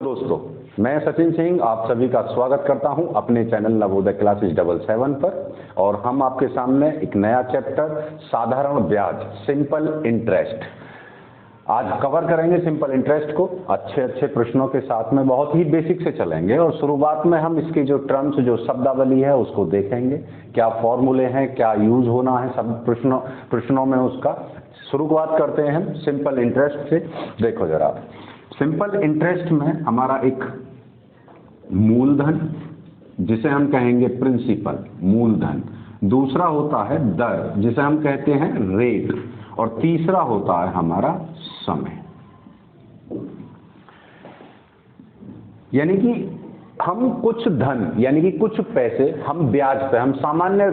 दोस्तों, मैं सचिन सिंह आप सभी का स्वागत करता हूं अपने चैनल नवोदय क्लासेस 77 पर। और हम आपके सामने एक नया चैप्टर साधारण ब्याज सिंपल इंटरेस्ट आज कवर करेंगे। सिंपल इंटरेस्ट को अच्छे प्रश्नों के साथ में बहुत ही बेसिक से चलेंगे और शुरुआत में हम इसके जो टर्म्स जो शब्दावली है उसको देखेंगे, क्या फॉर्मूले हैं, क्या यूज होना है सब प्रश्नों में उसका। शुरुआत करते हैं हम सिंपल इंटरेस्ट से। देखो जरा, सिंपल इंटरेस्ट में हमारा एक मूलधन जिसे हम कहेंगे प्रिंसिपल मूलधन, दूसरा होता है दर जिसे हम कहते हैं रेट, और तीसरा होता है हमारा समय। यानी कि हम कुछ धन यानी कि कुछ पैसे हम ब्याज पे, हम सामान्य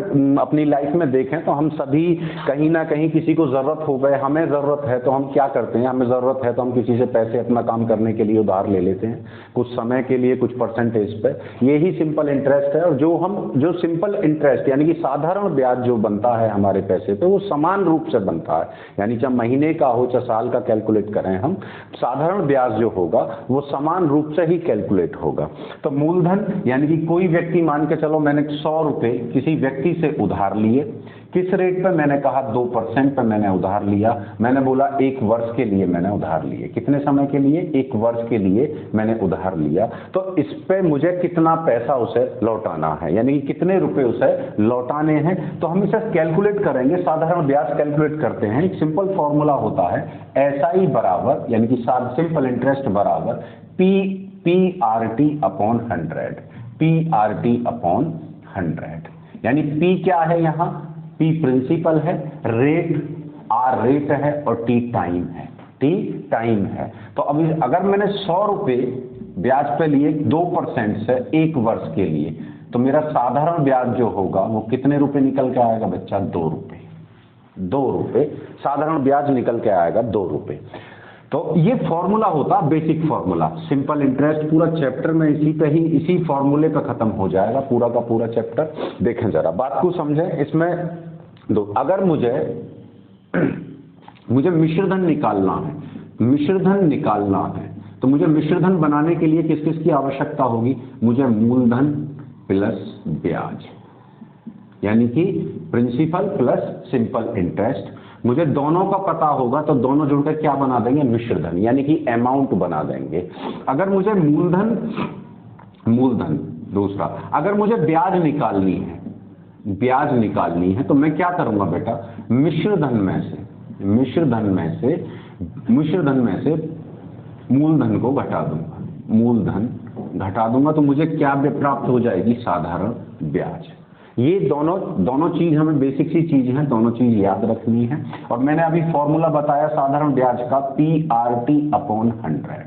अपनी लाइफ में देखें तो हम सभी कहीं ना कहीं किसी को जरूरत हो गए, हमें जरूरत है तो हम क्या करते हैं, हमें जरूरत है तो हम किसी से पैसे अपना काम करने के लिए उधार ले लेते हैं कुछ समय के लिए, कुछ परसेंटेज पे। यही सिंपल इंटरेस्ट है। और जो सिंपल इंटरेस्ट यानी कि साधारण ब्याज जो बनता है हमारे पैसे पे, वो समान रूप से बनता है। यानी चाहे महीने का हो चाहे साल का कैलकुलेट करें हम, साधारण ब्याज जो होगा वो समान रूप से ही कैलकुलेट होगा। तो मूलधन यानी कि कोई व्यक्ति, मान के चलो मैंने 100 रुपए किसी व्यक्ति से उधार लिए, किस रेट पे मैंने कहा 2% पे मैंने उधार लिया। मैंने बोला 1 वर्ष के लिए मैंने उधार लिए। कितने समय के लिए? 1 वर्ष के लिए मैंने उधार लिया। तो इस पे मुझे कितना पैसा उसे लौटाना है, यानी कि कितने रुपए उसे लौटाने हैं। तो हम इसे कैलकुलेट करेंगे, साधारण ब्याज कैलकुलेट करते हैं। एक सिंपल फॉर्मूला होता है SI बराबर, यानी कि सिंपल इंटरेस्ट बराबर PRT अपॉन 100, PRT अपॉन 100। यानी P क्या है यहाँ? P प्रिंसिपल है, रेट R रेट है और T टाइम है, T टाइम है। तो अभी अगर मैंने 100 रुपए ब्याज पे लिए 2% से 1 वर्ष के लिए, तो मेरा साधारण ब्याज जो होगा वो कितने रुपए निकल के आएगा बच्चा? 2 रुपए। 2 रुपए साधारण ब्याज निकल के आएगा, 2 रुपए। तो ये फॉर्मूला होता, बेसिक फॉर्मूला। सिंपल इंटरेस्ट पूरा चैप्टर में इसी फॉर्मूले पे खत्म हो जाएगा पूरा का पूरा चैप्टर। देखें जरा, बात को समझें। इसमें अगर मुझे मिश्रधन निकालना है, तो मुझे मिश्रधन बनाने के लिए किस किस की आवश्यकता होगी? मुझे मूलधन प्लस ब्याज, यानी कि प्रिंसिपल प्लस सिंपल इंटरेस्ट, मुझे दोनों का पता होगा तो दोनों जुड़कर क्या बना देंगे? मिश्रधन, यानी कि अमाउंट बना देंगे। अगर मुझे मूलधन दूसरा, अगर मुझे ब्याज निकालनी है तो मैं क्या करूंगा बेटा? मिश्रधन में से मूलधन को घटा दूंगा, तो मुझे क्या प्राप्त हो जाएगी? साधारण ब्याज। ये दोनों चीज हमें बेसिक सी चीज है, दोनों चीज याद रखनी है। और मैंने अभी फॉर्मूला बताया साधारण ब्याज का, PRT अपॉन 100,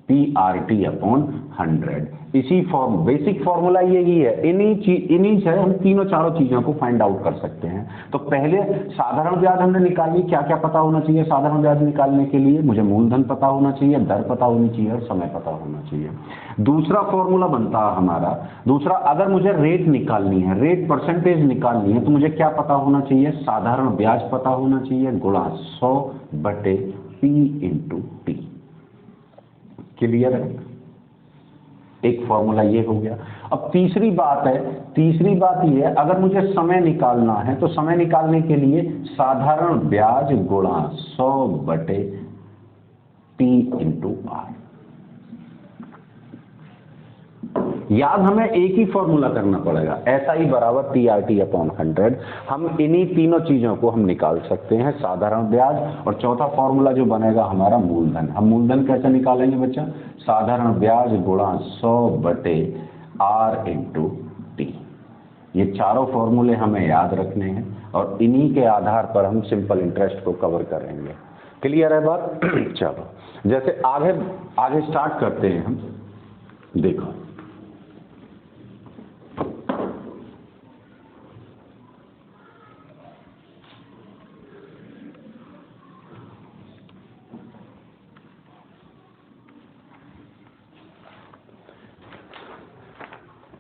PRT अपॉन 100। इसी बेसिक फॉर्मूला यही है। इन्हीं से हम चारों चीजों को फाइंड आउट कर सकते हैं। तो पहले साधारण ब्याज हमने निकाली, क्या क्या पता होना चाहिए साधारण ब्याज निकालने के लिए? मुझे मूलधन पता होना चाहिए, दर पता होनी चाहिए और समय पता होना चाहिए। दूसरा फॉर्मूला बनता है हमारा, अगर मुझे रेट निकालनी है, रेट परसेंटेज निकालनी है, तो मुझे क्या पता होना चाहिए? साधारण ब्याज पता होना चाहिए गुणा 100 बटे P इंटू T। क्लियर है? एक फॉर्मूला ये हो गया। अब तीसरी बात ये है, अगर मुझे समय निकालना है तो समय निकालने के लिए साधारण ब्याज गुणा 100 बटे P इंटू R। याद हमें एक ही फॉर्मूला करना पड़ेगा, SI बराबर PRT अपॉन 100। हम इन्हीं तीनों चीजों को हम निकाल सकते हैं, साधारण ब्याज, और चौथा फॉर्मूला जो बनेगा हमारा मूलधन। हम मूलधन कैसे निकालेंगे बच्चा? साधारण ब्याज गुणा 100 बटे R इंटू T। ये चारों फॉर्मूले हमें याद रखने हैं और इन्हीं के आधार पर हम सिंपल इंटरेस्ट को कवर करेंगे। क्लियर है बात? चलो, जैसे आगे स्टार्ट करते हैं हम। देखो,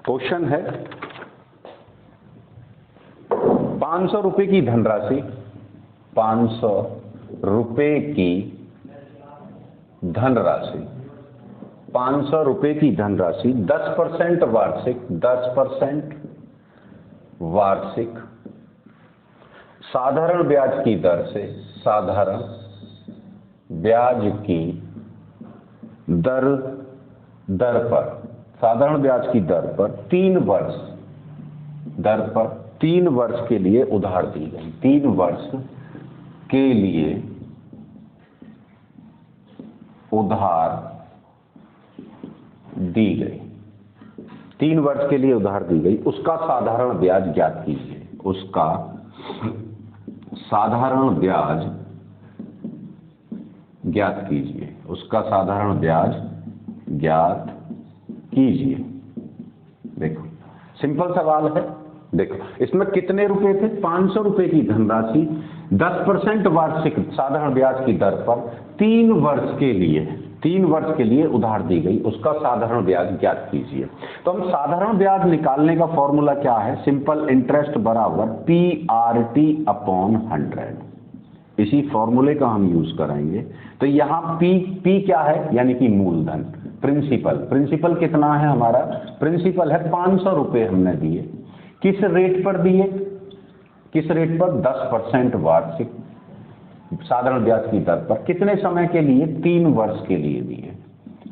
क्वेश्चन है 500 रुपए की धनराशि, 500 रुपए की धनराशि 500 रुपए की धनराशि 10% वार्षिक, 10% वार्षिक साधारण ब्याज की दर से, साधारण ब्याज की दर पर, साधारण ब्याज की दर पर 3 वर्ष, दर पर 3 वर्ष के लिए उधार दी गई, 3 वर्ष के लिए उधार दी गई, 3 वर्ष के लिए उधार दी गई, उसका साधारण ब्याज ज्ञात कीजिए, उसका साधारण ब्याज ज्ञात कीजिए, उसका साधारण ब्याज ज्ञात कीजिए। देखो सिंपल सवाल है। देखो इसमें कितने रुपए थे? 500 रुपए की धनराशि 10% वार्षिक साधारण ब्याज की दर पर 3 वर्ष के लिए, 3 वर्ष के लिए उधार दी गई, उसका साधारण ब्याज ज्ञात कीजिए। तो हम साधारण ब्याज निकालने का फॉर्मूला क्या है? सिंपल इंटरेस्ट बराबर PRT अपॉन 100, इसी फॉर्मूले का हम यूज करेंगे। तो यहाँ P क्या है? यानी कि मूलधन, प्रिंसिपल। प्रिंसिपल कितना है हमारा? प्रिंसिपल है 500 रुपए हमने दिए। किस रेट पर दिए? किस रेट पर? 10% वार्षिक साधारण ब्याज की दर पर। कितने समय के लिए? 3 वर्ष के लिए दिए।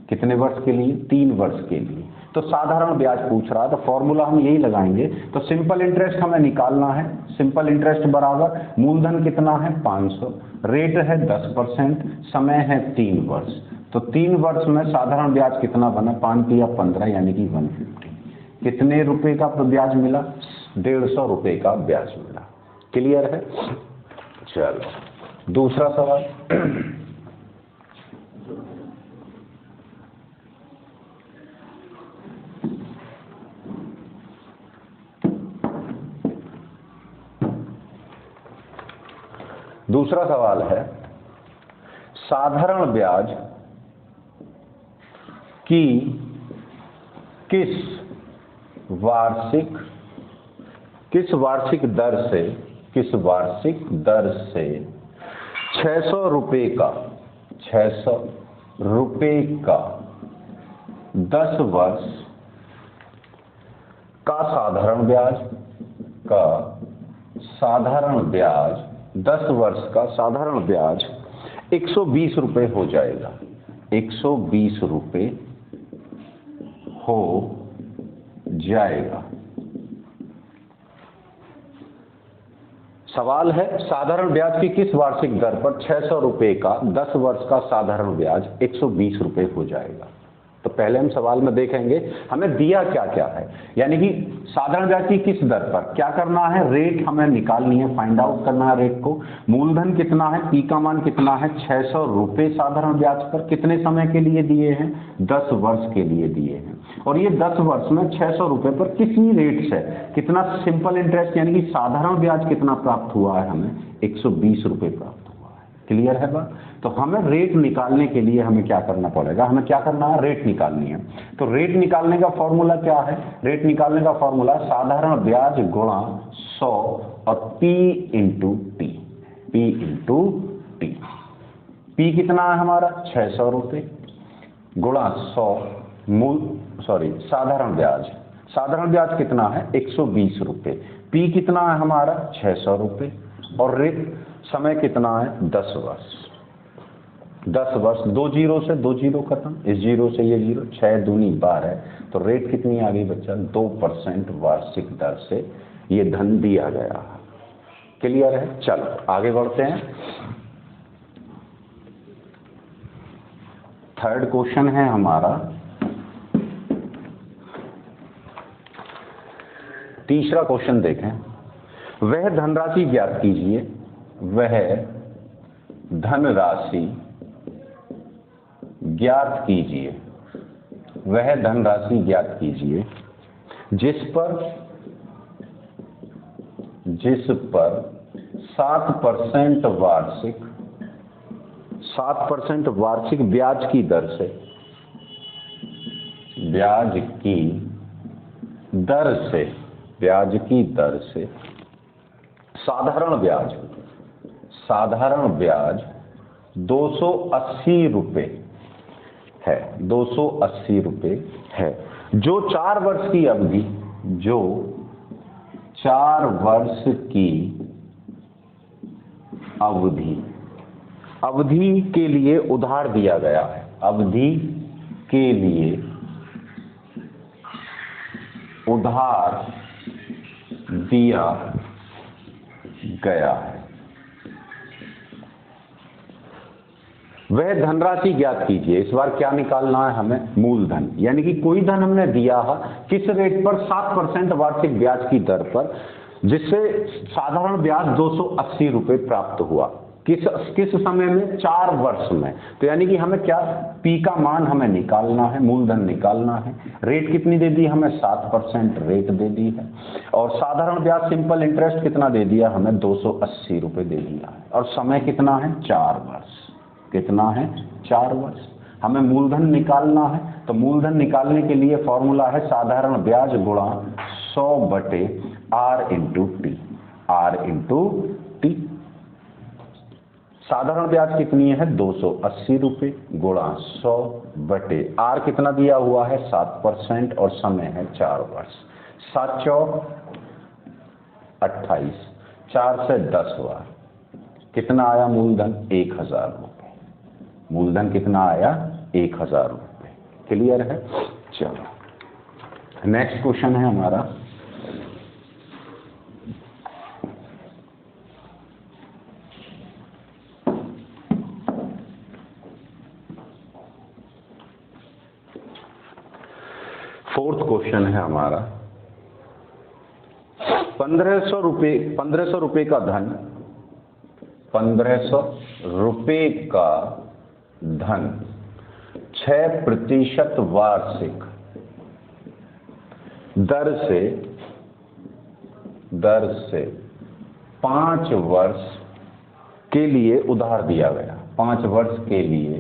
कितने वर्ष के लिए? 3 वर्ष के लिए। तो साधारण ब्याज पूछ रहा है, तो फॉर्मूला हम यही लगाएंगे। तो सिंपल इंटरेस्ट हमें निकालना है। सिंपल इंटरेस्ट बराबर मूलधन कितना है? 500, रेट है 10%, समय है 3 वर्ष। तो 3 वर्ष में साधारण ब्याज कितना बना? 5 या 15 यानी कि 150। कितने रुपए का ब्याज मिला? 150 रुपए का ब्याज मिला। क्लियर है? चलो दूसरा सवाल। दूसरा सवाल है साधारण ब्याज की किस वार्षिक दर से 600 रुपए का 10 वर्ष का साधारण ब्याज 10 वर्ष का साधारण ब्याज 120 रुपए हो जाएगा। 120 रुपए हो जाएगा। सवाल है साधारण ब्याज की किस वार्षिक दर पर 600 रुपए का 10 वर्ष का साधारण ब्याज 120 रुपए हो जाएगा। तो पहले हम सवाल में देखेंगे हमें दिया क्या क्या है, यानी कि साधारण ब्याज की किस दर पर क्या करना है, रेट हमें निकालनी है, फाइंड आउट करना है रेट को। मूलधन कितना है, पी का मान कितना है, 600 रुपए साधारण ब्याज पर। कितने समय के लिए दिए हैं, 10 वर्ष के लिए दिए हैं। और ये 10 वर्ष में 600 रुपए पर किसी रेट से कितना सिंपल इंटरेस्ट यानी कि साधारण ब्याज कितना प्राप्त हुआ है, हमें 120 रुपए प्राप्त हुआ है। क्लियर है बात? तो हमें रेट निकालने के लिए हमें क्या करना पड़ेगा, हमें क्या करना है, रेट निकालनी है। तो रेट निकालने का फॉर्मूला क्या है, रेट निकालने का फॉर्मूला साधारण ब्याज गुणा 100 और P इंटू टी। P कितना है हमारा 600 रुपए गुणा 100 साधारण ब्याज कितना है 120 रुपए। P कितना है हमारा 600 रुपए और रेट समय कितना है 10 वर्ष। 10 वर्ष, 2 जीरो से 2 जीरो खत्म, इस जीरो से ये जीरो, 6 दूनी 12। तो रेट कितनी आ गई बच्चा, 2% वार्षिक दर से ये धन दिया गया। क्लियर है? चलो आगे बढ़ते हैं। थर्ड क्वेश्चन है हमारा, तीसरा क्वेश्चन देखें। वह धनराशि ज्ञात कीजिए, वह धनराशि ज्ञात कीजिए जिस पर 7% वार्षिक ब्याज की दर से साधारण ब्याज 280 रुपए है, 280 रुपये है। जो 4 वर्ष की अवधि, जो 4 वर्ष की अवधि के लिए उधार दिया गया है, अवधि के लिए उधार दिया गया है, वह धनराशि ज्ञात कीजिए। इस बार क्या निकालना है हमें? मूलधन, यानी कि कोई धन हमने दिया है, किस रेट पर? 7% वार्षिक ब्याज की दर पर, जिससे साधारण ब्याज 280 रुपये प्राप्त हुआ। किस समय में? 4 वर्ष में। तो यानी कि हमें क्या, पी का मान हमें निकालना है, मूलधन निकालना है। रेट कितनी दे दी हमें? 7% रेट दे दी है। और साधारण ब्याज सिंपल इंटरेस्ट कितना दे दिया हमें? 280 रुपये दे दिया है। और समय कितना है? 4 वर्ष। कितना है? 4 वर्ष। हमें मूलधन निकालना है, तो मूलधन निकालने के लिए फॉर्मूला है साधारण ब्याज गुणा 100/R into T. R into T. साधारण ब्याज कितनी है? 280 रुपये गुणा 100/R कितना दिया हुआ है? 7% और समय है 4 वर्ष। 7 चौक 28, 4 से 10 बार कितना आया मूलधन? 1000 रुपये। मूलधन कितना आया? 1000 रुपये। क्लियर है? चलो नेक्स्ट क्वेश्चन है हमारा, फोर्थ क्वेश्चन है हमारा। 1500 रुपये का धन, 1500 रुपये का धन 6% वार्षिक दर से 5 वर्ष के लिए उधार दिया गया। 5 वर्ष के लिए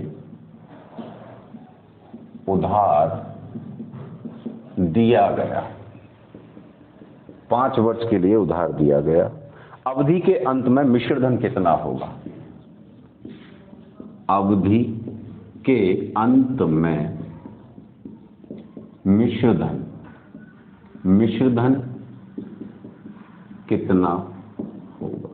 उधार दिया गया। 5 वर्ष के लिए उधार दिया गया। अवधि के अंत में मिश्रधन कितना होगा? अवधि के अंत में मिश्रधन कितना होगा?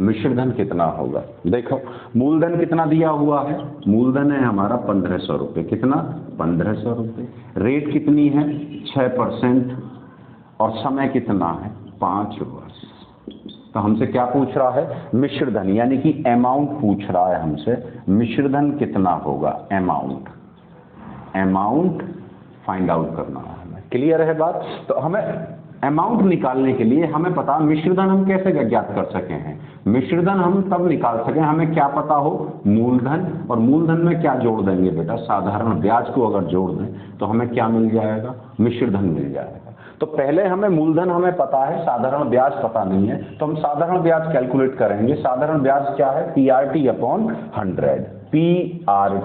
मिश्रधन कितना होगा? देखो मूलधन कितना दिया हुआ है? मूलधन है हमारा 1500 रुपये। कितना? 1500 रुपये। रेट कितनी है? 6% और समय कितना है? 5 वर्ष। तो हमसे क्या पूछ रहा है? मिश्रधन, यानी कि अमाउंट पूछ रहा है हमसे। मिश्रधन कितना होगा? अमाउंट फाइंड आउट करना है हमें। क्लियर है बात? तो हमें अमाउंट निकालने के लिए हमें पता, मिश्रधन हम कैसे ज्ञात कर सके हैं? मिश्रधन हम तब निकाल सके हमें क्या पता हो? मूलधन। और मूलधन में क्या जोड़ देंगे बेटा? साधारण ब्याज को अगर जोड़ दें तो हमें क्या मिल जाएगा? मिश्रधन मिल जाएगा। तो पहले हमें मूलधन हमें पता है, साधारण ब्याज पता नहीं है, तो हम साधारण ब्याज कैलकुलेट करेंगे। साधारण ब्याज क्या है? PRT/100। PRT/100।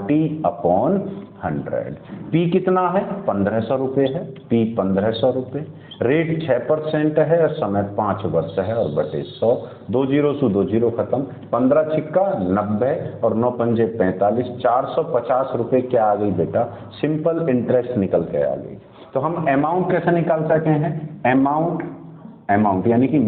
P कितना है? 1500 रुपये है। P 1500 रुपये। रेट 6% है और समय 5 वर्ष है और बटे 100। 2 0 से 2 0 खत्म। 15 छिक्का 90 और 9 पंजे 45। 450 रुपये क्या आ गई बेटा? सिंपल इंटरेस्ट निकल के आ गई। तो हम अमाउंट कैसे निकाल सके हैं? अमाउंट यानी कि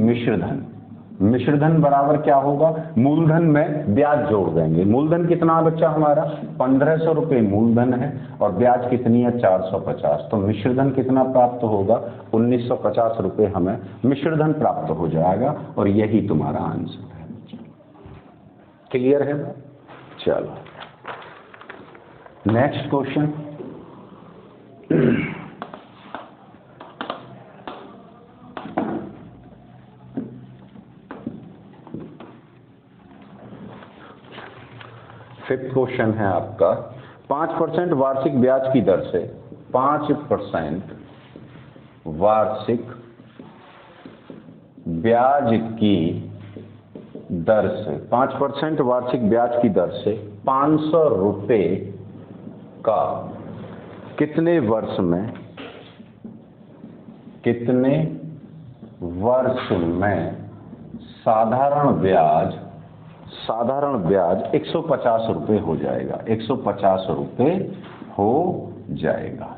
मिश्रधन बराबर क्या होगा? मूलधन में ब्याज जोड़ देंगे। मूलधन कितना बच्चा हमारा? 1500 रुपये मूलधन है और ब्याज कितनी है? 450। तो मिश्रधन कितना प्राप्त होगा? 1950 रुपये हमें मिश्रधन प्राप्त हो जाएगा और यही तुम्हारा आंसर है। क्लियर है? चलो नेक्स्ट क्वेश्चन। फिफ्थ क्वेश्चन है आपका, 5% वार्षिक ब्याज की दर से, 5% वार्षिक ब्याज की दर से, 5% वार्षिक ब्याज की दर से 500 रुपये का कितने वर्ष में साधारण साधारण ब्याज 150 रुपये हो जाएगा, 150 रुपये हो जाएगा।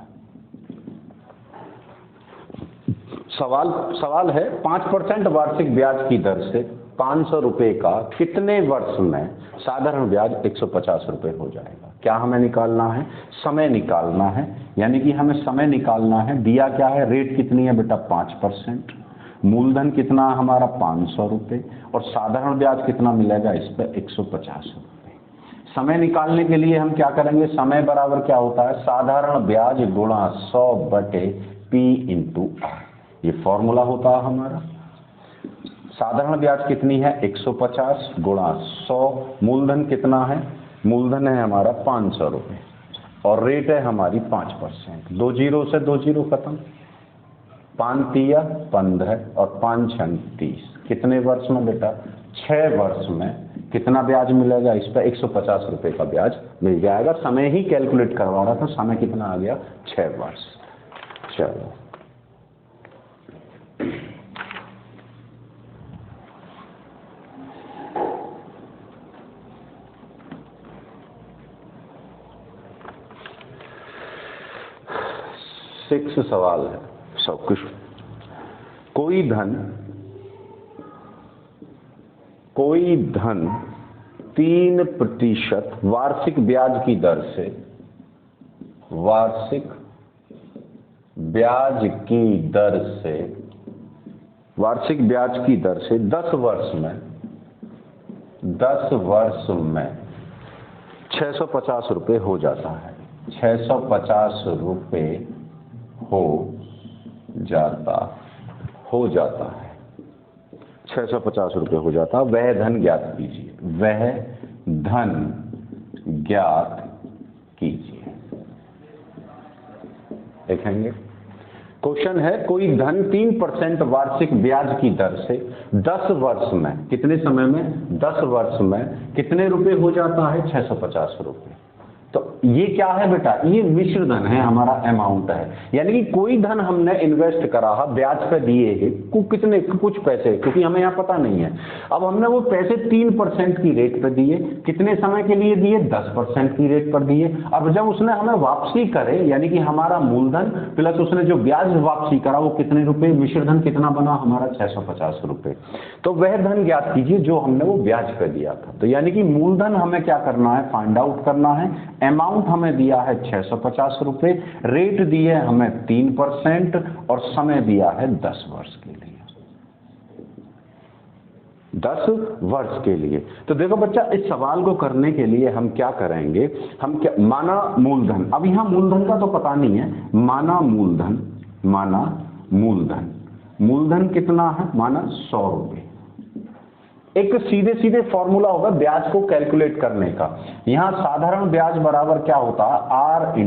सवाल है 5% वार्षिक ब्याज की दर से 500 रुपये का कितने वर्ष में साधारण ब्याज 150 रुपये हो जाएगा। क्या हमें निकालना है? समय निकालना है, यानी कि हमें समय निकालना है। दिया क्या है? रेट कितनी है बेटा? 5%। मूलधन कितना हमारा? 500 रुपये, और साधारण ब्याज कितना मिलेगा इस पर? 150 रुपये। समय निकालने के लिए हम क्या करेंगे? समय बराबर क्या होता है? साधारण ब्याज गुणा 100/P × R, ये फॉर्मूला होता है हमारा। साधारण ब्याज कितनी है? 150 गुणा 100। मूलधन कितना है? मूलधन है हमारा 500 रुपये, और रेट है हमारी 5%। 2 जीरो से 2 जीरो खत्म, 5 तिया 15 और 5 छंग 30। कितने वर्ष में बेटा? 6 वर्ष में कितना ब्याज मिलेगा इस पर? 150 रुपये का ब्याज मिल जाएगा। समय ही कैलकुलेट करवा रहा था, समय कितना आ गया? 6 वर्ष। चलो सिक्स सवाल है सब कुछ। कोई धन 3% वार्षिक ब्याज की दर से, वार्षिक ब्याज की दर से, वार्षिक ब्याज की दर से 10 वर्ष में 650 रुपये हो जाता है। 650 रुपये हो जाता है, 650 रुपये हो जाता है। वह धन ज्ञात कीजिए, वह धन ज्ञात कीजिए। देखेंगे क्वेश्चन है, कोई धन 3% वार्षिक ब्याज की दर से 10 वर्ष में, कितने समय में? 10 वर्ष में कितने रुपए हो जाता है? 650 रुपये। तो ये क्या है बेटा? ये मिश्र धन है, हमारा अमाउंट है। यानी कि कोई धन हमने इन्वेस्ट करा है, ब्याज पे दिए है कितने, कुछ पैसे, क्योंकि हमें यहाँ पता नहीं है। अब हमने वो पैसे 3% की रेट पे दिए। कितने समय के लिए दिए? 10% की रेट पर दिए। अब जब उसने हमें वापसी करे, यानी कि हमारा मूलधन प्लस उसने जो ब्याज वापसी करा, वो कितने रुपए? मिश्र धन कितना बना हमारा? 650 रुपये। तो वह धन ज्ञात कीजिए जो हमने वो ब्याज पे दिया था। तो यानी कि मूलधन हमें क्या करना है? फाइंड आउट करना है। अमाउंट हमें दिया है 650 रुपये, रेट दिए हमें 3% और समय दिया है 10 वर्ष के लिए। 10 वर्ष के लिए। तो देखो बच्चा, इस सवाल को करने के लिए हम क्या करेंगे? हम क्या माना? मूलधन। अब यहां मूलधन का तो पता नहीं है। माना मूलधन, मूलधन कितना है? माना 100 रुपये। एक सीधे फॉर्मूला होगा ब्याज को कैलकुलेट करने का। यहां साधारण ब्याज बराबर क्या होता है? R ×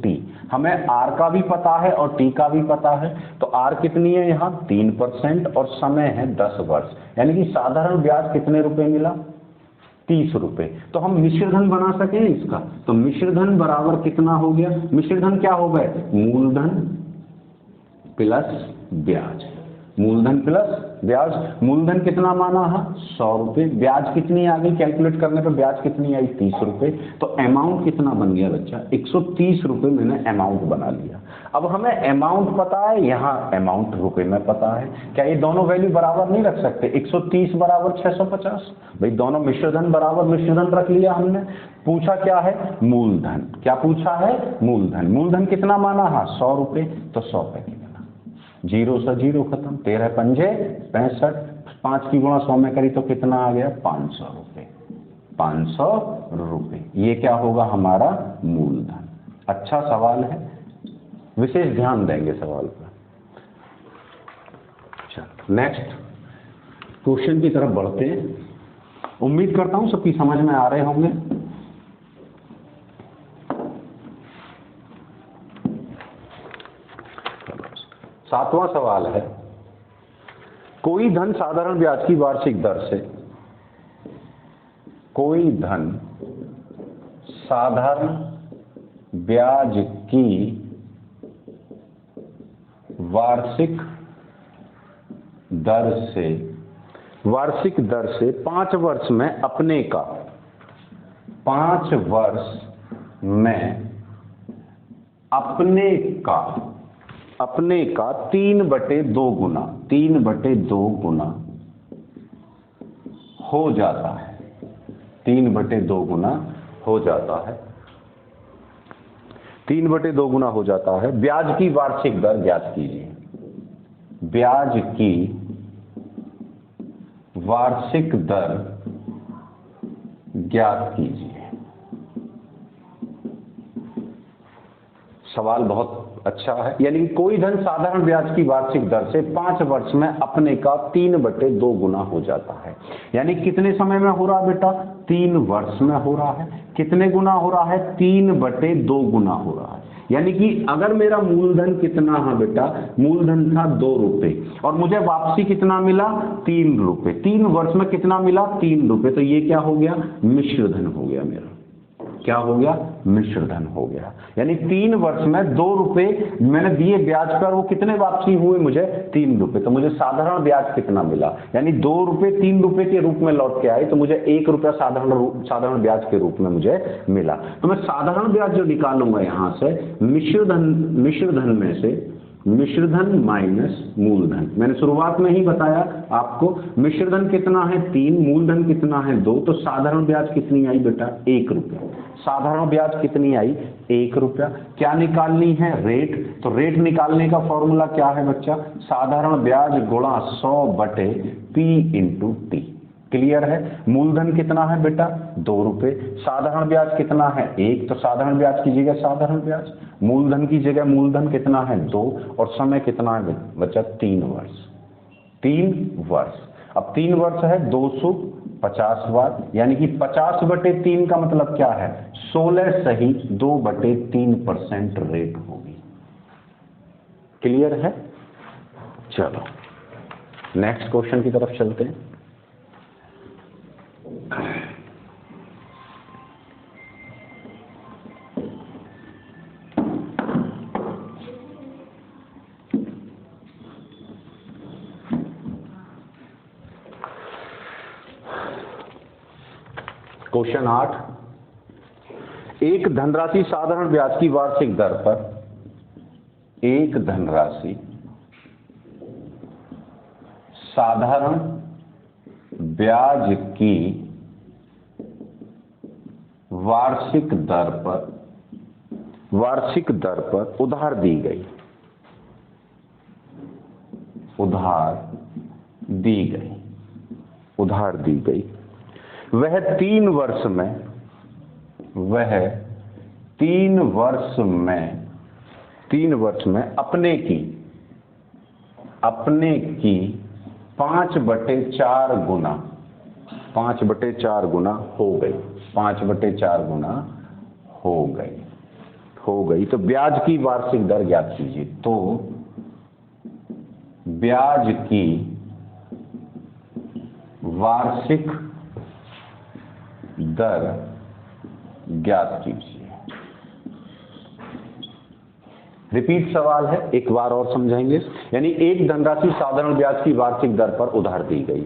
T। हमें R का भी पता है और T का भी पता है। तो R कितनी है यहां? 3% और समय है 10 वर्ष। यानी कि साधारण ब्याज कितने रुपए मिला? 30 रुपए। तो हम मिश्रधन बना सकें इसका। तो मिश्रधन बराबर कितना हो गया? मिश्रधन क्या हो गए? मूलधन प्लस ब्याज। मूलधन प्लस ब्याज। मूलधन कितना माना है? 100 रुपये। ब्याज कितनी आ गई? कैलकुलेट करने पर ब्याज कितनी आई? 30 रुपये। तो अमाउंट कितना बन गया बच्चा? 130 रुपये मैंने अमाउंट बना लिया। अब हमें अमाउंट पता है, यहाँ अमाउंट रुपए में पता है। क्या ये दोनों वैल्यू बराबर नहीं रख सकते? 130 बराबर 650। भाई दोनों मिश्रधन बराबर मिश्रधन रख लिया हमने। पूछा क्या है? मूलधन। क्या पूछा है? मूलधन। मूलधन कितना माना है? 100 रुपये। तो 100 पे कितना? 0 से 0 खत्म। 13 पंजे 65। 5 की गुणा 100 में करी तो कितना आ गया? 500 रुपये। 500 रुपये। ये क्या होगा? हमारा मूलधन। अच्छा सवाल है, विशेष ध्यान देंगे सवाल पर। चलो नेक्स्ट क्वेश्चन की तरफ बढ़ते हैं। उम्मीद करता हूं सबकी समझ में आ रहे होंगे। सातवां सवाल है, कोई धन साधारण ब्याज की वार्षिक दर से, कोई धन साधारण ब्याज की वार्षिक दर से वार्षिक दर से 5 वर्ष में अपने का 5 वर्ष में अपने का 3/2 गुना 3/2 गुना हो जाता है, 3/2 गुना हो जाता है, 3/2 गुना हो जाता है। ब्याज की वार्षिक दर ज्ञात कीजिए। ब्याज की वार्षिक दर ज्ञात कीजिए। सवाल बहुत अच्छा है, यानी कि कोई धन साधारण ब्याज की वार्षिक दर से 5 वर्ष में अपने का 3/2 गुना हो जाता है। यानी कितने समय में हो रहा है बेटा? 3 वर्ष में हो रहा है। कितने गुना हो रहा है? 3/2 गुना हो रहा है। यानी कि अगर मेरा मूलधन कितना है बेटा? मूलधन था 2 रुपए और मुझे वापसी कितना मिला? 3 रुपए। 3 वर्ष में कितना मिला? 3 रुपए। तो ये क्या हो गया? मिश्र धन हो गया मेरा। क्या हो गया? मिश्र धन हो गया। यानी 3 वर्ष में 2 रुपए मैंने दिए ब्याज पर, वो कितने वापसी हुए मुझे? 3 रुपए। तो मुझे साधारण ब्याज कितना मिला? यानी 2 रुपए 3 रुपए के रूप में लौट के आए, तो मुझे 1 रुपया साधारण ब्याज के रूप में मुझे मिला। तो मैं साधारण ब्याज जो निकालूंगा यहां से मिश्र धन में से मिश्र धन माइनस मूलधन। मैंने शुरुआत में ही बताया आपको, मिश्र धन कितना है? 3, मूलधन कितना है? 2। तो साधारण ब्याज कितनी आई बेटा? 1 रुपया। साधारण ब्याज कितनी आई? 1 रुपया। क्या निकालनी है? रेट। तो रेट निकालने का फॉर्मूला क्या है बच्चा? साधारण ब्याज गुणा 100/P × T। क्लियर है? मूलधन कितना है बेटा? 2 रुपए। साधारण ब्याज कितना है? 1। तो साधारण ब्याज की जगह साधारण ब्याज, मूलधन की जगह मूलधन कितना है? 2। और समय कितना है बच्चा? 3 वर्ष। 3 वर्ष। अब 3 वर्ष है 250 बार, यानी कि 50/3 का मतलब क्या है? 16 सही 2/3% रेट होगी। क्लियर है? चलो नेक्स्ट क्वेश्चन की तरफ चलते हैं। क्वेश्चन 8, एक धनराशि साधारण ब्याज की वार्षिक दर पर, एक धनराशि साधारण ब्याज की वार्षिक दर पर उधार दी गई, उधार दी गई। वह 3 वर्ष में अपने की 5/4 गुना हो गई। 5/4 गुना हो गई। तो ब्याज की वार्षिक दर ज्ञात कीजिए। तो ब्याज की वार्षिक दर ज्ञात कीजिए। रिपीट सवाल है, एक बार और समझेंगे। यानी एक धनराशि साधारण ब्याज की वार्षिक दर पर उधार दी गई,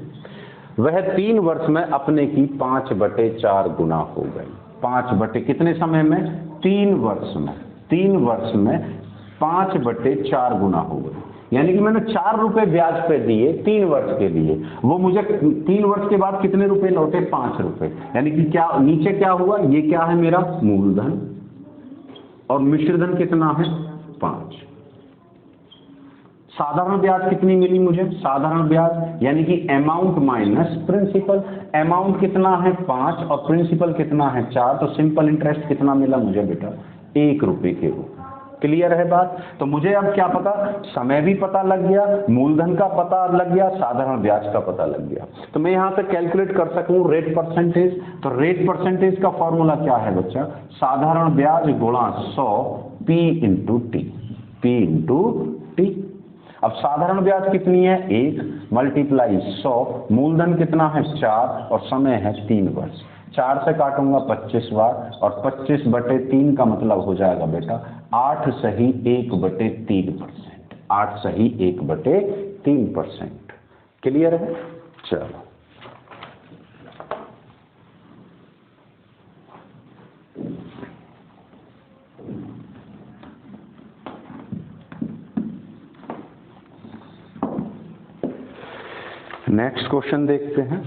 वह 3 वर्ष में अपने की 5/4 गुना हो गई। 5 कितने समय में? 3 वर्ष में। 3 वर्ष में 5/4 गुना हो गई। यानी कि मैंने 4 रुपए ब्याज पे दिए 3 वर्ष के लिए, वो मुझे 3 वर्ष के बाद कितने रुपए लौटे? 5 रुपए। यानी कि क्या नीचे क्या हुआ? ये क्या है मेरा? मूलधन। और मिश्रधन कितना है? 5। साधारण ब्याज कितनी मिली मुझे? साधारण ब्याज यानी कि अमाउंट माइनस प्रिंसिपल। अमाउंट कितना है? 5 और प्रिंसिपल कितना है? 4। तो सिंपल इंटरेस्ट कितना मिला मुझे बेटा? 1 रुपए के रूप में। क्लियर है बात? तो मुझे अब क्या पता? समय भी पता लग गया, मूलधन का पता लग गया, साधारण ब्याज का पता लग गया। तो मैं यहां से कैलकुलेट कर सकूं रेट परसेंटेज। तो रेट परसेंटेज का फॉर्मूला क्या है बच्चा? साधारण ब्याज गुणा 100 P × T। P × T। अब साधारण ब्याज कितनी है? 1 मल्टीप्लाई 100, मूलधन कितना है? 4 और समय है 3 वर्ष। 4 से काटूंगा 25 बार और 25/3 का मतलब हो जाएगा बेटा 8 सही 1/3%। 8 सही 1/3%। क्लियर है? चलो नेक्स्ट क्वेश्चन देखते हैं।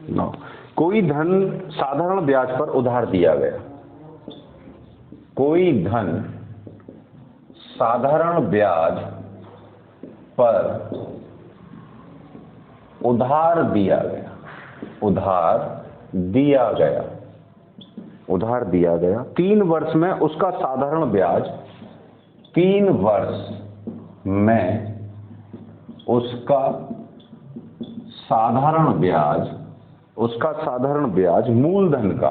नो, कोई धन साधारण ब्याज पर उधार दिया गया। कोई धन साधारण ब्याज पर उधार दिया गया। उधार दिया गया। उधार दिया गया 3 वर्ष में उसका साधारण ब्याज 3 वर्ष में उसका साधारण ब्याज मूलधन का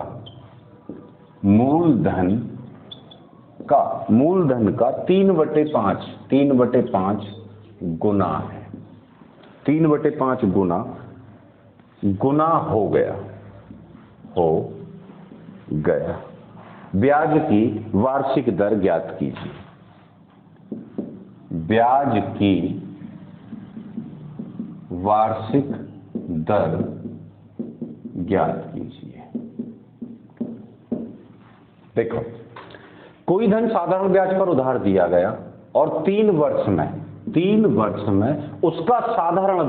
3/5 गुना है। 3/5 गुना हो गया। ब्याज की वार्षिक दर ज्ञात कीजिए। ब्याज की वार्षिक दर ज्ञात कीजिए। देखो, कोई धन साधारण ब्याज पर उधार दिया गया और 3 वर्ष में उसका साधारण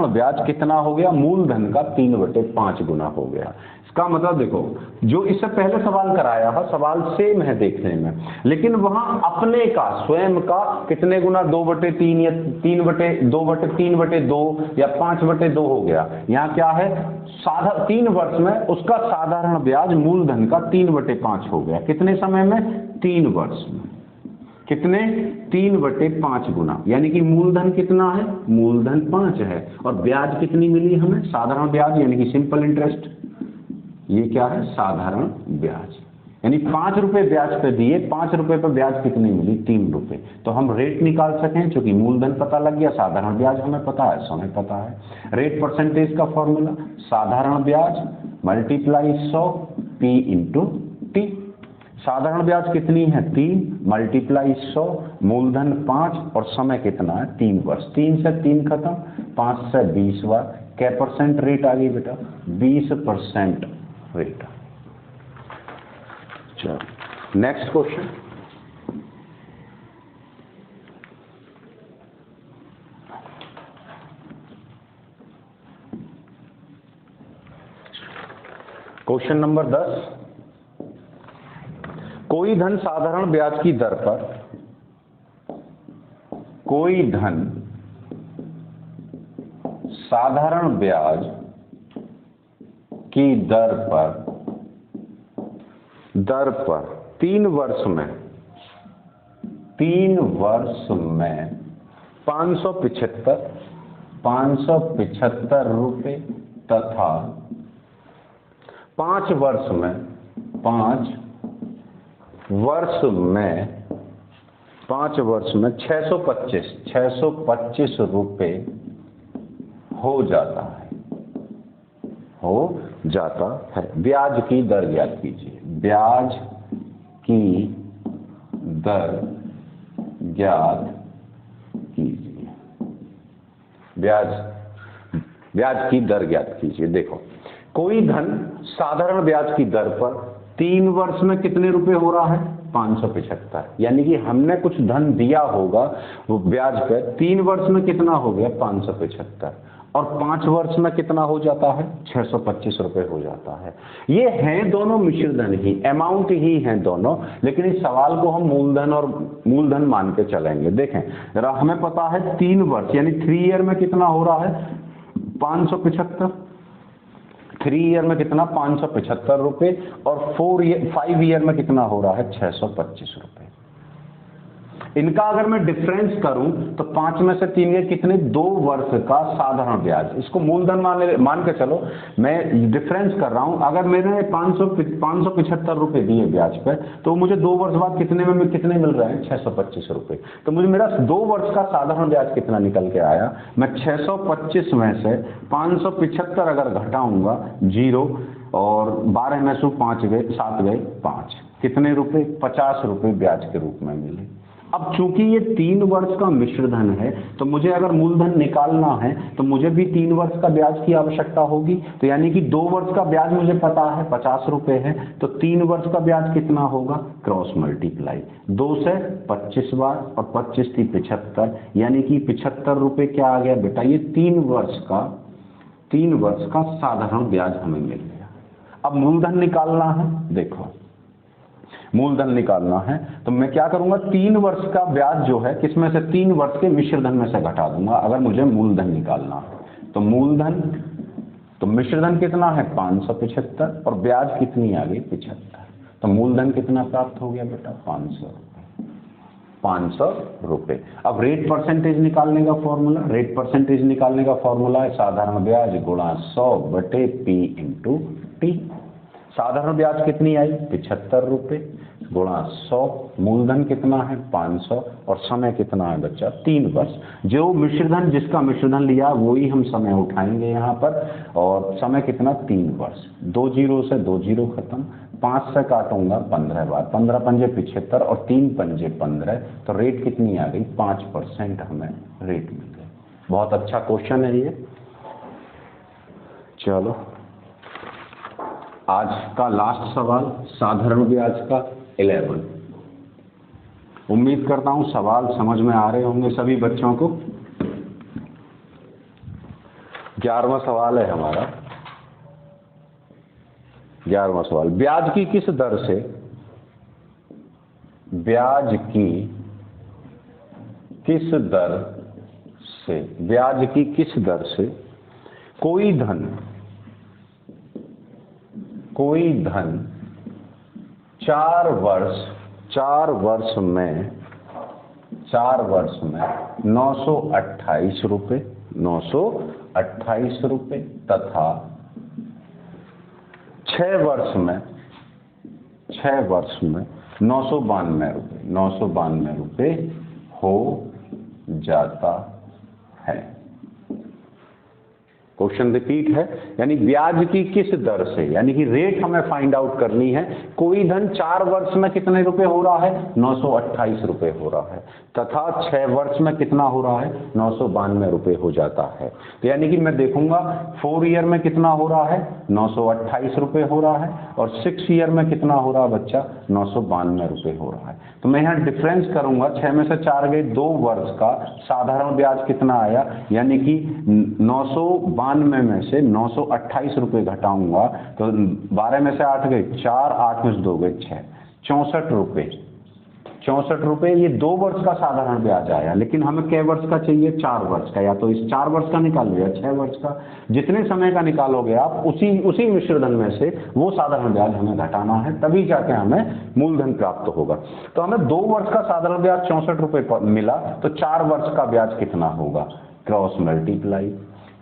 ब्याज कितना हो गया? मूलधन का 3/5 गुना हो गया। इसका मतलब देखो, जो इससे पहले सवाल कराया है, सवाल सेम है देखने में, लेकिन वहां अपने का स्वयं का कितने गुना 2/3 या 3/2 या 5/2 हो गया। यहाँ क्या है? 3 वर्ष में उसका साधारण ब्याज मूलधन का 3/5 हो गया। कितने समय में? 3 वर्ष में। कितने? 3/5 गुना, यानी कि मूलधन कितना है? मूलधन 5 है और ब्याज कितनी मिली हमें? साधारण ब्याज, यानी कि सिंपल इंटरेस्ट। ये क्या है? साधारण ब्याज। यानी 5 रुपए ब्याज पे दिए, 5 रुपए पर ब्याज कितनी मिली? 3 रुपए। तो हम रेट निकाल सकें, क्योंकि मूलधन पता लग गया, साधारण ब्याज हमें पता है, समय पता है। रेट परसेंटेज का फॉर्मूला, साधारण ब्याज मल्टीप्लाई 100 P इंटू टी। साधारण ब्याज कितनी है? 3 मल्टीप्लाई 100, मूलधन 5 और समय कितना है? 3 वर्ष। 3 से 3 खत्म, 5 से 20 बार। क्या परसेंट रेट आ गई बेटा? 20% रेट। चलो नेक्स्ट क्वेश्चन। Question number 10। कोई धन साधारण ब्याज की दर पर साधारण ब्याज की दर पर 3 वर्ष में 575 रुपए तथा 5 वर्ष में 625 रुपए हो जाता है। ब्याज की दर ज्ञात कीजिए। ब्याज की दर ज्ञात कीजिए। ब्याज की दर ज्ञात कीजिए। देखो, कोई धन साधारण ब्याज की दर पर 3 वर्ष में कितने रुपए हो रहा है? 575। यानी कि हमने कुछ धन दिया होगा वो ब्याज पे, 3 वर्ष में कितना हो गया? 575, और 5 वर्ष में कितना हो जाता है? 625 रुपए हो जाता है। ये हैं दोनों मिश्र धन ही, अमाउंट ही हैं दोनों, लेकिन इस सवाल को हम मूलधन मान के चलेंगे। देखें जरा, हमें पता है 3 वर्ष यानी 3 ईयर में कितना हो रहा है? 575। 3 ईयर में कितना? 575 रुपए, और 5 ईयर में कितना हो रहा है? 625 रुपए। इनका अगर मैं डिफरेंस करूं तो 5 में से 3 ईयर कितने? 2 वर्ष का साधारण ब्याज। इसको मूलधन मान के चलो, मैं डिफरेंस कर रहा हूं। अगर मैंने 575 रुपए दिए ब्याज पे, तो मुझे 2 वर्ष बाद कितने मिल रहे हैं? 625 रुपए। तो मुझे मेरा 2 वर्ष का साधारण ब्याज कितना निकल के आया? मैं 625 में से 575 अगर घटाऊंगा 0, और 12 में से 5 गए, 7 गए 5, कितने रुपए? 50 रुपए ब्याज के रूप में मिले। अब चूंकि ये 3 वर्ष का मिश्र धन है, तो मुझे अगर मूलधन निकालना है तो मुझे भी 3 वर्ष का ब्याज की आवश्यकता होगी। तो यानी कि 2 वर्ष का ब्याज मुझे पता है 50 रुपए है, तो 3 वर्ष का ब्याज कितना होगा, क्रॉस मल्टीप्लाई 2 से 25 बार और 25 थी 75, यानी कि 75 रुपए क्या आ गया बेटा, ये 3 वर्ष का साधारण ब्याज हमें मिल गया। अब मूलधन निकालना है, देखो मूलधन निकालना है तो मैं क्या करूंगा, 3 वर्ष का ब्याज जो है किसमें से, 3 वर्ष के मिश्र धन में से घटा दूंगा अगर मुझे मूलधन निकालना है। तो मूलधन, तो मिश्र धन कितना है 575 और ब्याज कितनी आ गई 75, तो मूलधन कितना प्राप्त हो गया बेटा 500 रुपए। अब रेट परसेंटेज निकालने का फॉर्मूला, रेट परसेंटेज निकालने का फॉर्मूला है साधारण ब्याज गुणा 100 बटे पी इंटू टी। साधारण ब्याज कितनी आई 75 रुपए गुणा 100, मूलधन कितना है 500 और समय कितना है बच्चा 3 वर्ष। जो मिश्रधन, जिसका मिश्रधन लिया वही हम समय उठाएंगे यहाँ पर, और समय कितना 3 वर्ष। 2 जीरो से 2 जीरो खत्म, 5 से काटूंगा 15 बार, 15 पंजे 75 और 3 पंजे 15, तो रेट कितनी आ गई 5% हमें रेट मिल गई। बहुत अच्छा क्वेश्चन है ये। चलो आज का लास्ट सवाल साधारण ब्याज का 11। उम्मीद करता हूं सवाल समझ में आ रहे होंगे सभी बच्चों को। 11वां सवाल है हमारा। 11वां सवाल, ब्याज की किस दर से, ब्याज की किस दर से, ब्याज की किस दर से कोई धन 4 वर्ष में 928 रुपए तथा 6 वर्ष में 992 रुपए हो जाता है। क्वेश्चन रिपीट है, यानी ब्याज की किस दर से, यानी कि रेट हमें फाइंड आउट करनी है। कोई धन 4 वर्ष में कितने रुपए हो रहा है 928 रुपए हो रहा है, तथा 6 वर्ष में कितना हो रहा है 992 रुपए हो जाता है। तो यानी कि मैं देखूंगा 4 ईयर में कितना हो रहा है 928 रुपए हो रहा है, और 6 ईयर में कितना हो रहा है बच्चा 992 रुपए हो रहा है। तो मैं यहाँ डिफरेंस करूंगा, 6 में से 4 गए, 2 वर्ष का साधारण ब्याज कितना आया, यानी कि 992 में से 928 रुपए घटाऊंगा तो 12 में से 8 गए 4, 8 में से 2 गए 6, 64 रुपए ये 2 वर्ष का साधारण ब्याज आया। लेकिन हमें कै वर्ष का चाहिए 4 वर्ष का, या तो इस 4 वर्ष का निकाल लो या 6 वर्ष का, जितने समय का निकालोगे आप उसी मिश्रधन में से वो साधारण ब्याज हमें घटाना है, तभी जाके हमें मूलधन प्राप्त होगा। तो हमें 2 वर्ष का साधारण ब्याज 64 रुपए मिला, तो 4 वर्ष का ब्याज कितना होगा, क्रॉस मल्टीप्लाई,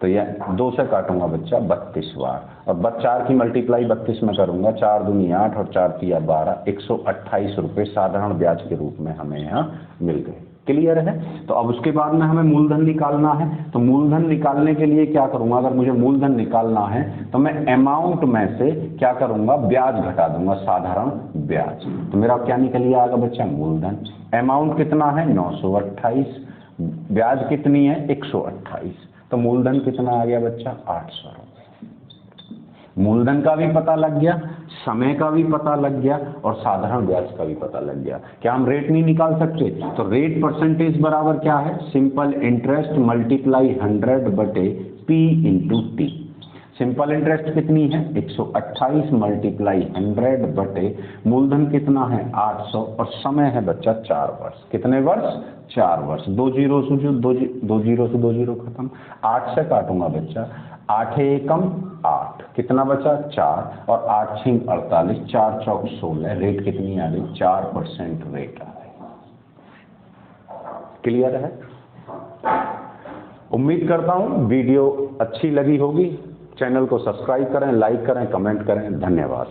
तो यह 2 से काटूंगा बच्चा 32 बार, और 4 की मल्टीप्लाई 32 में करूंगा, 4 दूनी 8 और 4 तिया 12, 128 रुपए साधारण ब्याज के रूप में हमें यहाँ मिल गए। क्लियर है। तो अब उसके बाद में हमें मूलधन निकालना है। तो मूलधन निकालने के लिए क्या करूंगा, अगर मुझे मूलधन निकालना है तो मैं अमाउंट में से क्या करूंगा, ब्याज घटा दूंगा, साधारण ब्याज। तो मेरा क्या निकल आएगा बच्चा, मूलधन। अमाउंट कितना है 928, ब्याज कितनी है 128, तो मूलधन कितना आ गया बच्चा 800 रुपए। मूलधन का भी पता लग गया, समय का भी पता लग गया, और साधारण ब्याज का भी पता लग गया। क्या हम रेट नहीं निकाल सकते, तो रेट परसेंटेज बराबर क्या है, सिंपल इंटरेस्ट मल्टीप्लाई 100 बटे P into T. Simple interest कितनी है 128 मल्टीप्लाई 100 बटे मूलधन कितना है 800, और समय है बच्चा 4 वर्ष। कितने वर्ष 4 वर्ष। 2 जीरो से 2 जीरो खत्म, 8 से काटूंगा बच्चा, 8 एकम 8, कितना बचा 4, और 8 6 48, 4 चौक 16, रेट कितनी आ गई 4% रेट आ गई। क्लियर है। उम्मीद करता हूं वीडियो अच्छी लगी होगी। चैनल को सब्सक्राइब करें, लाइक करें, कमेंट करें। धन्यवाद।